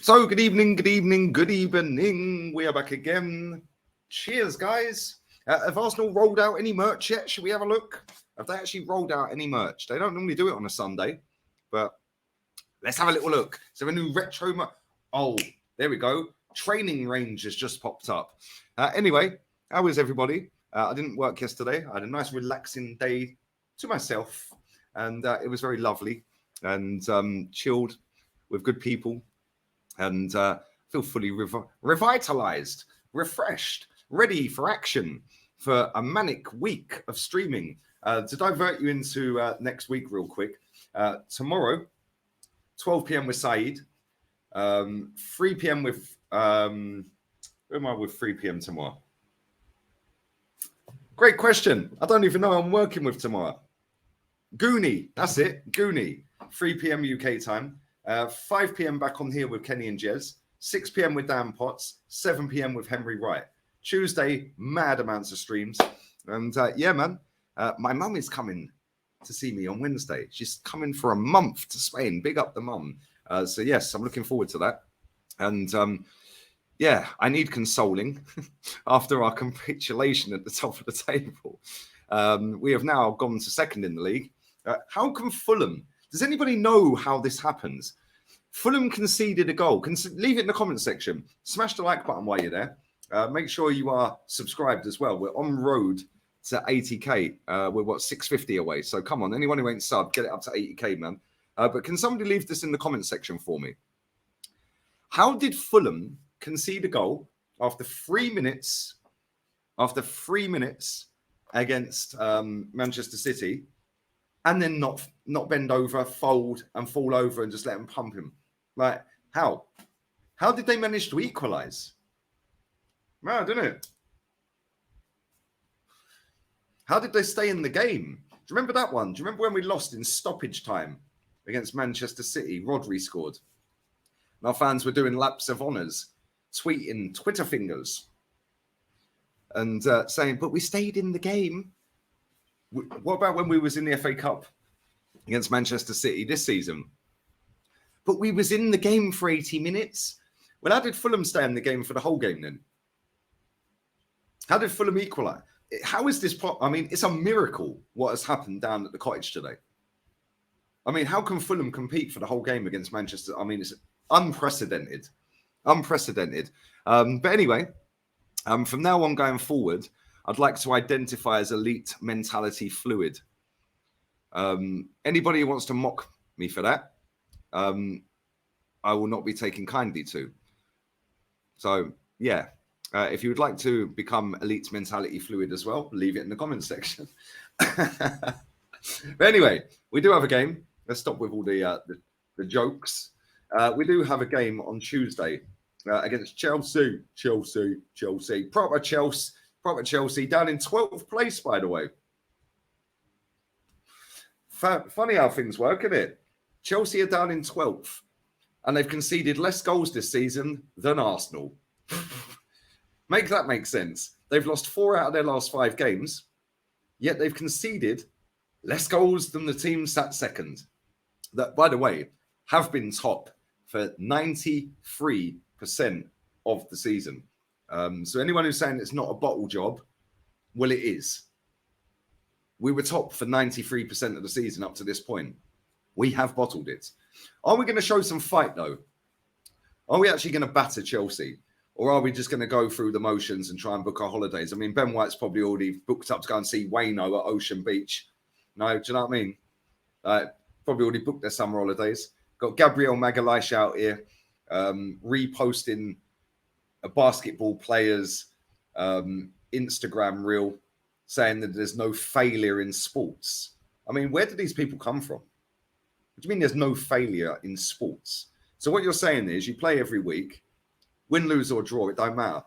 So, good evening, good evening, good evening. We are back again. Cheers, guys. Have Arsenal rolled out any merch yet? Should we have a look? Have they actually rolled out any merch? They don't normally do it on a Sunday, but let's have a little look. So, a new retro merch. Oh, there we go. Training range has just popped up. Anyway, how is everybody? I didn't work yesterday. I had a nice, relaxing day to myself, and it was very lovely and chilled with good people. And feel fully revitalized, refreshed, ready for action for a manic week of streaming. To divert you into next week real quick, tomorrow, 12 p.m. with Saeed, 3 p.m. with, who am I with 3 p.m. tomorrow? Great question. I don't even know who I'm working with tomorrow. Goonie, that's it, Goonie, 3 p.m. UK time. 5 p.m. back on here with Kenny and Jez. 6 p.m. with Dan Potts. 7 p.m. with Henry Wright. Tuesday, mad amounts of streams. And yeah, man, my mum is coming to see me on Wednesday. She's coming for a month to Spain. Big up the mum. So yes, I'm looking forward to that. And yeah, I need consoling after our capitulation at the top of the table. We have now gone to second in the league. How can Fulham... Does anybody know how this happens? Fulham conceded a goal. Leave it in the comment section. Smash the like button while you're there. Make sure you are subscribed as well. We're on road to 80k. We're 650 away. So come on, anyone who ain't subbed, get it up to 80k, man. But can somebody leave this in the comment section for me? How did Fulham concede a goal after 3 minutes? After 3 minutes against Manchester City, and then not bend over, fold, and fall over and just let them pump him? Like, how? How did they manage to equalise? Mad, isn't it? How did they stay in the game? Do you remember that one? Do you remember when we lost in stoppage time against Manchester City? Rodri scored. And our fans were doing laps of honours, tweeting Twitter fingers, and saying, but we stayed in the game. What about when we was in the FA Cup against Manchester City this season? But we was in the game for 80 minutes. Well, how did Fulham stay in the game for the whole game then? How did Fulham equalise? How is this? I mean, it's a miracle what has happened down at the Cottage today. I mean, how can Fulham compete for the whole game against Manchester? I mean, it's unprecedented. Unprecedented. But anyway, from now on going forward, I'd like to identify as elite mentality fluid. Anybody who wants to mock me for that, I will not be taken kindly to. So, yeah, if you would like to become elite mentality fluid as well, leave it in the comments section. But anyway, we do have a game. Let's stop with all the jokes. We do have a game on Tuesday against Chelsea. Proper Chelsea, down in 12th place, by the way. Funny how things work, isn't it? Chelsea are down in 12th, and they've conceded less goals this season than Arsenal. Make that make sense. They've lost 4 out of their last 5 games, yet they've conceded less goals than the team sat second. That, by the way, have been top for 93% of the season. So anyone who's saying it's not a bottle job, well, it is. We were top for 93% of the season up to this point. We have bottled it. Are we going to show some fight, though? Are we actually going to batter Chelsea? Or are we just going to go through the motions and try and book our holidays? I mean, Ben White's probably already booked up to go and see Wayno at Ocean Beach. No, do you know what I mean? Probably already booked their summer holidays. Got Gabriel Magalhaes out here reposting a basketball player's Instagram reel saying that there's no failure in sports. I mean, where do these people come from? What do you mean there's no failure in sports? So what you're saying is you play every week, win, lose or draw, it don't matter.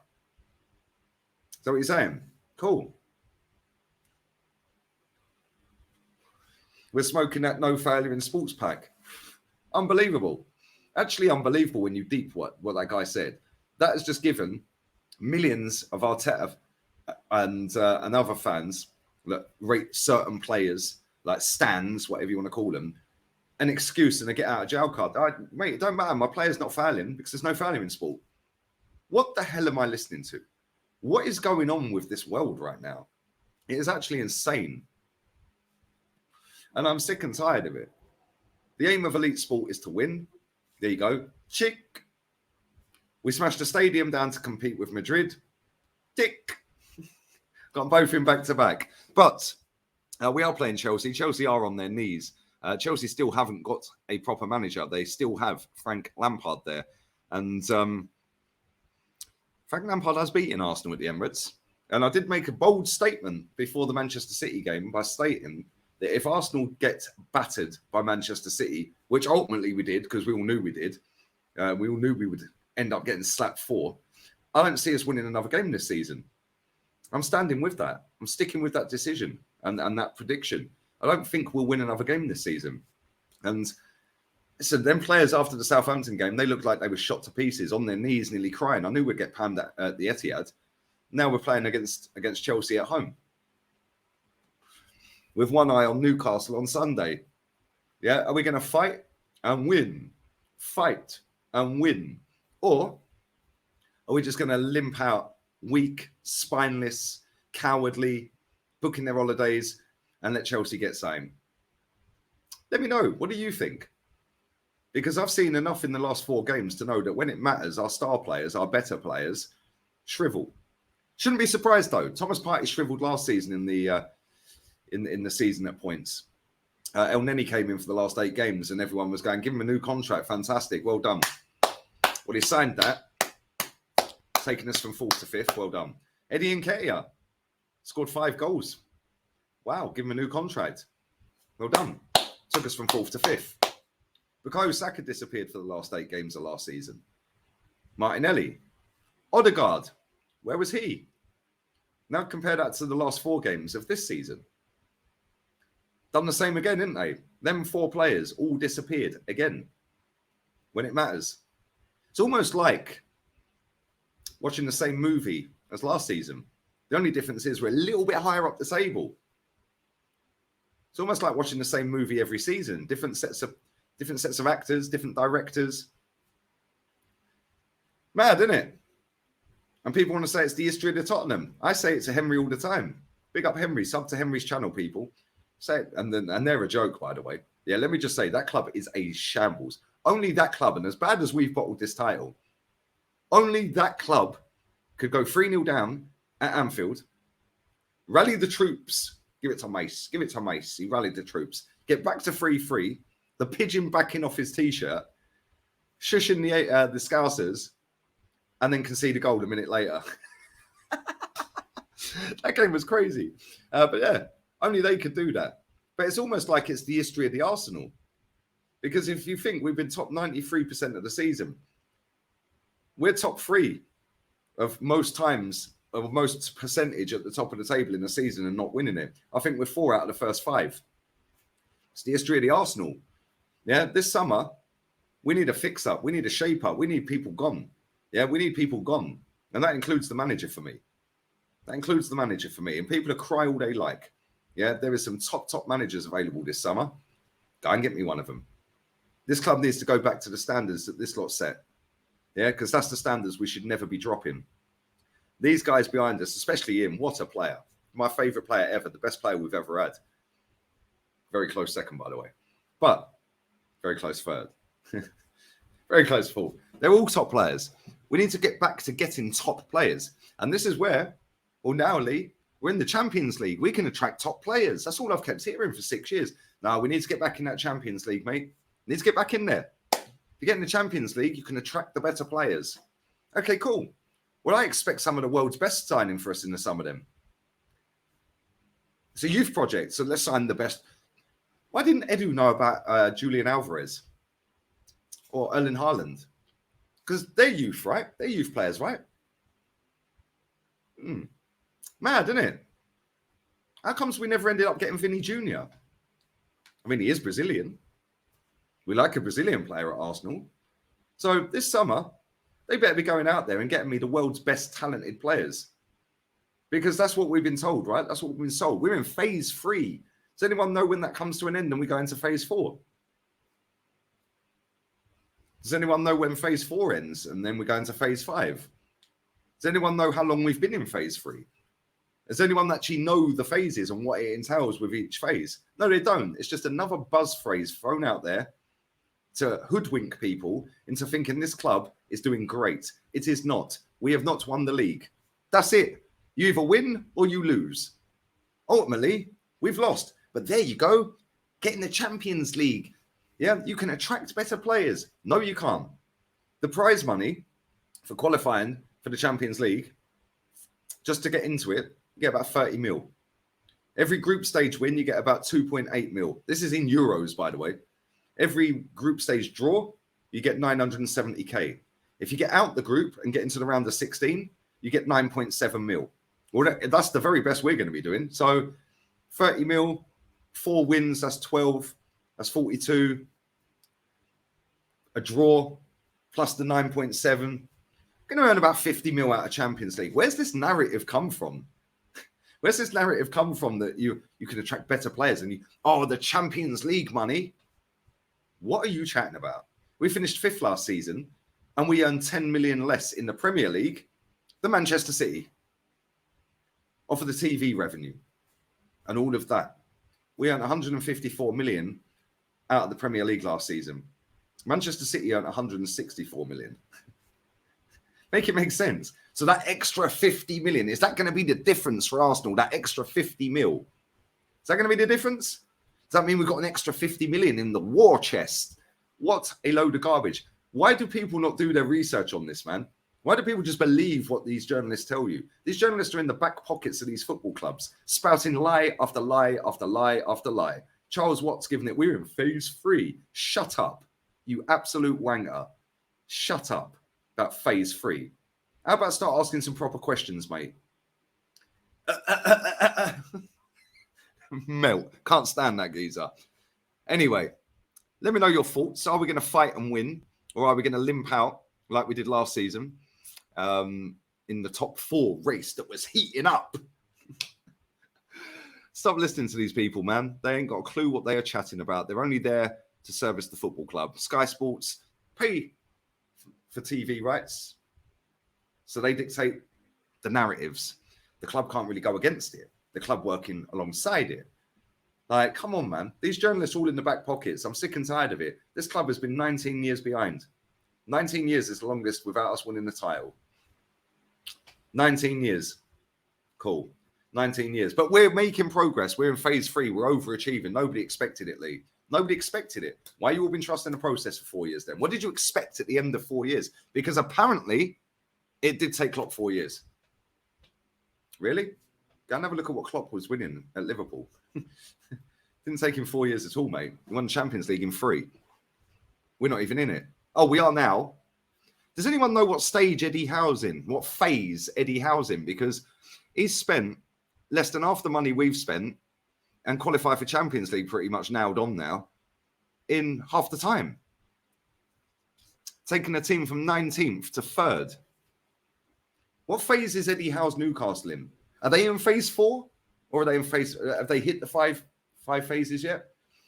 Is that what you're saying? Cool. We're smoking that no failure in sports pack. Unbelievable. Actually unbelievable when you deep what that guy said. That has just given millions of Arteta and other fans that rate certain players, like stans, whatever you want to call them, an excuse and a get out of jail card. Mate, it don't matter. My player's not fouling because there's no fouling in sport. What the hell am I listening to? What is going on with this world right now? It is actually insane. And I'm sick and tired of it. The aim of elite sport is to win. There you go. Chick. We smashed the stadium down to compete with Madrid. Tick. Got them both in back to back. But we are playing Chelsea. Chelsea are on their knees. Chelsea still haven't got a proper manager. They still have Frank Lampard there. And Frank Lampard has beaten Arsenal at the Emirates. And I did make a bold statement before the Manchester City game by stating that if Arsenal get battered by Manchester City, which ultimately we did, because we all knew we did, we all knew we would end up getting slapped 4, I don't see us winning another game this season. I'm standing with that. I'm sticking with that decision and that prediction. I don't think we'll win another game this season. And so them players after the Southampton game, they looked like they were shot to pieces, on their knees, nearly crying. I knew we'd get panned at the Etihad. Now we're playing against Chelsea at home, with one eye on Newcastle on Sunday. Yeah, are we going to fight and win? Fight and win? Or are we just going to limp out weak, spineless, cowardly, booking their holidays and let Chelsea get same? Let me know. What do you think? Because I've seen enough in the last 4 games to know that when it matters, our star players, our better players, shrivel. Shouldn't be surprised though. Thomas Partey shriveled last season in the season at points. El Neni came in for the last 8 games and everyone was going, give him a new contract. Fantastic. Well done. Well, he signed that. Taking us from 4th to 5th. Well done. Eddie Nketiah scored 5 goals. Wow. Give him a new contract. Well done. Took us from 4th to 5th. Bukayo Saka disappeared for the last 8 games of last season. Martinelli. Odegaard. Where was he? Now compare that to the last 4 games of this season. Done the same again, didn't they? Them 4 players all disappeared again when it matters. It's almost like watching the same movie as last season. The only difference is we're a little bit higher up the table. It's almost like watching the same movie every season. Different sets of actors, different directors. Mad, isn't it? And people want to say it's the history of the Tottenham. I say it to Henry all the time. Big up Henry. Sub to Henry's channel, people. Say it. And they're a joke, by the way. Yeah, let me just say that club is a shambles. Only that club, and as bad as we've bottled this title, only that club could go 3-0 down at Anfield, rally the troops, give it to Mace. He rallied the troops. Get back to 3-3, the pigeon backing off his T-shirt, shushing the Scousers, and then concede a goal a minute later. That game was crazy. But yeah, only they could do that. But it's almost like it's the history of the Arsenal. Because if you think we've been top 93% of the season, we're top 3 of most times, of most percentage at the top of the table in the season and not winning it. I think we're 4 out of the first 5. It's the history of the Arsenal. Yeah, this summer, we need a fix-up. We need a shape-up. We need people gone. Yeah, we need people gone. And that includes the manager for me. And people will cry all they like. Yeah, there is some top managers available this summer. Go and get me one of them. This club needs to go back to the standards that this lot set. Yeah, because that's the standards we should never be dropping. These guys behind us, especially him, what a player. My favourite player ever, the best player we've ever had. Very close second, by the way. But very close third. Very close fourth. They're all top players. We need to get back to getting top players. And this is where, ordinarily, we're in the Champions League. We can attract top players. That's all I've kept hearing for 6 years. Now, we need to get back in that Champions League, mate. We need to get back in there. If you get in the Champions League, you can attract the better players. Okay, cool. Well, I expect some of the world's best signing for us in the summer then. It's a youth project, so let's sign the best. Why didn't Edu know about Julian Alvarez or Erling Haaland? Because they're youth, right? They're youth players, right? Mad, isn't it? How comes we never ended up getting Vinny Jr.? I mean, he is Brazilian. We like a Brazilian player at Arsenal. So this summer, they better be going out there and getting me the world's best talented players. Because that's what we've been told, right? That's what we've been sold. We're in phase 3. Does anyone know when that comes to an end and we go into phase 4? Does anyone know when phase 4 ends and then we go into phase 5? Does anyone know how long we've been in phase 3? Does anyone actually know the phases and what it entails with each phase? No, they don't. It's just another buzz phrase thrown out there to hoodwink people into thinking this club is doing great. It is not. We have not won the league. That's it. You either win or you lose. Ultimately, we've lost. But there you go. Get in the Champions League. Yeah, you can attract better players. No, you can't. The prize money for qualifying for the Champions League, just to get into it, you get about 30 mil. Every group stage win, you get about 2.8 mil. This is in euros, by the way. Every group stage draw, you get 970k. If you get out the group and get into the round of 16, you get 9.7 mil. Well, that's the very best we're going to be doing. So 30 mil, 4 wins, that's 12, that's 42. A draw plus the 9.7. Going to earn about 50 mil out of Champions League. Where's this narrative come from? Where's this narrative come from that you can attract better players and the Champions League money? What are you chatting about? We finished 5th last season and we earned 10 million less in the Premier League than Manchester City. Off of the TV revenue and all of that. We earned 154 million out of the Premier League last season. Manchester City earned 164 million. Make it make sense. So that extra 50 million, is that going to be the difference for Arsenal? That extra 50 mil? Is that going to be the difference? Does that mean we've got an extra 50 million in the war chest? What a load of garbage. Why do people not do their research on this, man? Why do people just believe what these journalists tell you? These journalists are in the back pockets of these football clubs, spouting lie after lie after lie after lie. Charles Watt's giving it, we're in phase 3. Shut up, you absolute wanger. Shut up about phase 3. How about start asking some proper questions, mate? Melt. Can't stand that geezer. Anyway, let me know your thoughts. Are we going to fight and win? Or are we going to limp out like we did last season in the top 4 race that was heating up? Stop listening to these people, man. They ain't got a clue what they are chatting about. They're only there to service the football club. Sky Sports pay for TV rights. So they dictate the narratives. The club can't really go against it. The club working alongside it. Like, come on, man. These journalists all in the back pockets. I'm sick and tired of it. This club has been 19 years behind. 19 years is the longest without us winning the title. 19 years. Cool. 19 years. But we're making progress. We're in phase 3. We're overachieving. Nobody expected it, Lee. Nobody expected it. Why you all been trusting the process for 4 years then? What did you expect at the end of 4 years? Because apparently it did take Klopp 4 years. Really? Go and have a look at what Klopp was winning at Liverpool. Didn't take him 4 years at all, mate. He won the Champions League in 3. We're not even in it. Oh, we are now. Does anyone know what stage Eddie Howe's in? What phase Eddie Howe's in? Because he's spent less than half the money we've spent and qualified for Champions League pretty much nailed on now in half the time. Taking a team from 19th to 3rd. What phase is Eddie Howe's Newcastle in? Are they in phase 4? Or are they in phase... Have they hit the five phases yet?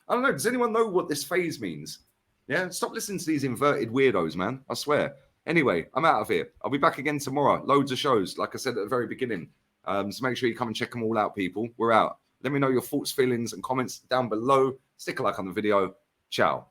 I don't know. Does anyone know what this phase means? Yeah? Stop listening to these inverted weirdos, man. I swear. Anyway, I'm out of here. I'll be back again tomorrow. Loads of shows, like I said at the very beginning. So make sure you come and check them all out, people. We're out. Let me know your thoughts, feelings, and comments down below. Stick a like on the video. Ciao.